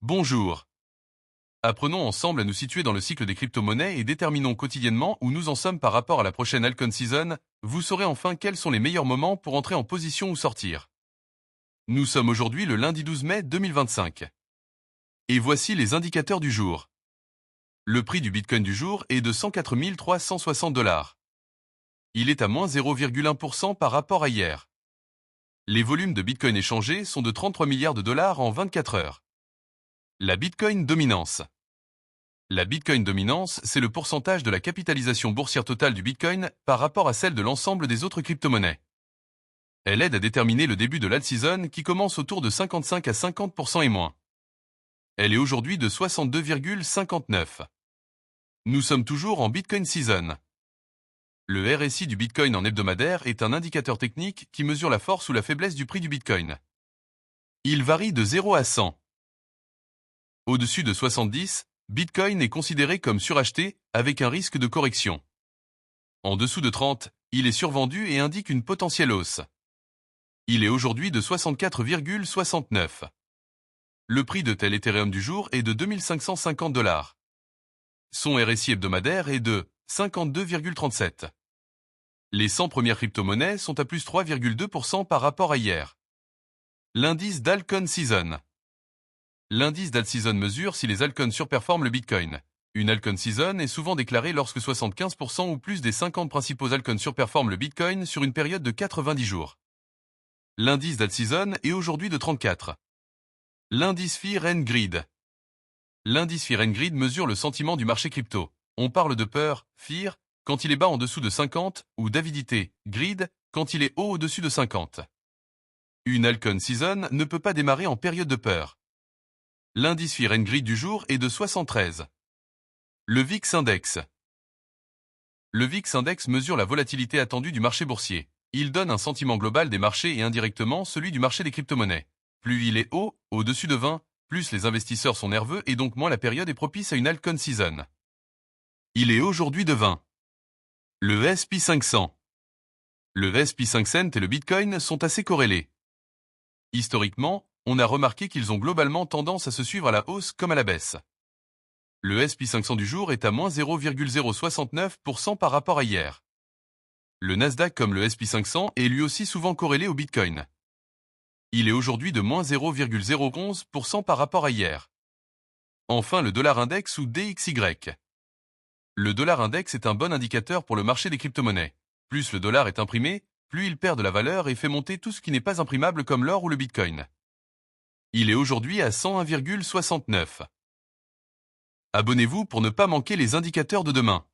Bonjour. Apprenons ensemble à nous situer dans le cycle des crypto-monnaies et déterminons quotidiennement où nous en sommes par rapport à la prochaine Altcoin Season. Vous saurez enfin quels sont les meilleurs moments pour entrer en position ou sortir. Nous sommes aujourd'hui le lundi 12 mai 2025. Et voici les indicateurs du jour. Le prix du Bitcoin du jour est de 104 360 $. Il est à moins 0,1% par rapport à hier. Les volumes de Bitcoin échangés sont de 33 milliards de dollars en 24 heures. La Bitcoin dominance. La Bitcoin dominance, c'est le pourcentage de la capitalisation boursière totale du Bitcoin par rapport à celle de l'ensemble des autres crypto-monnaies. Elle aide à déterminer le début de l'alt-season qui commence autour de 55 à 50% et moins. Elle est aujourd'hui de 62,59. Nous sommes toujours en Bitcoin Season. Le RSI du Bitcoin en hebdomadaire est un indicateur technique qui mesure la force ou la faiblesse du prix du Bitcoin. Il varie de 0 à 100. Au-dessus de 70, Bitcoin est considéré comme suracheté avec un risque de correction. En dessous de 30, il est survendu et indique une potentielle hausse. Il est aujourd'hui de 64,69. Le prix de tel Ethereum du jour est de 2550 $. Son RSI hebdomadaire est de 52,37. Les 100 premières crypto-monnaies sont à plus 3,2% par rapport à hier. L'indice d'Altcoin Season. L'indice d'alt-season mesure si les altcoins surperforment le Bitcoin. Une altcoin season est souvent déclarée lorsque 75% ou plus des 50 principaux altcoins surperforment le Bitcoin sur une période de 90 jours. L'indice d'alt-season est aujourd'hui de 34. L'indice Fear and Greed. L'indice Fear and Greed mesure le sentiment du marché crypto. On parle de peur, fear, quand il est bas en dessous de 50, ou d'avidité, greed, quand il est haut au-dessus de 50. Une altcoin season ne peut pas démarrer en période de peur. L'indice Fear and Greed du jour est de 73. Le VIX Index. Le VIX Index mesure la volatilité attendue du marché boursier. Il donne un sentiment global des marchés et indirectement celui du marché des crypto-monnaies. Plus il est haut, au-dessus de 20, plus les investisseurs sont nerveux et donc moins la période est propice à une altcoin season. Il est aujourd'hui de 20. Le S&P 500. Le S&P 500 et le Bitcoin sont assez corrélés. Historiquement, on a remarqué qu'ils ont globalement tendance à se suivre à la hausse comme à la baisse. Le S&P 500 du jour est à moins 0,069% par rapport à hier. Le Nasdaq comme le S&P 500 est lui aussi souvent corrélé au Bitcoin. Il est aujourd'hui de moins 0,011% par rapport à hier. Enfin le dollar index ou DXY. Le dollar index est un bon indicateur pour le marché des crypto-monnaies. Plus le dollar est imprimé, plus il perd de la valeur et fait monter tout ce qui n'est pas imprimable comme l'or ou le Bitcoin. Il est aujourd'hui à 101,69. Abonnez-vous pour ne pas manquer les indicateurs de demain.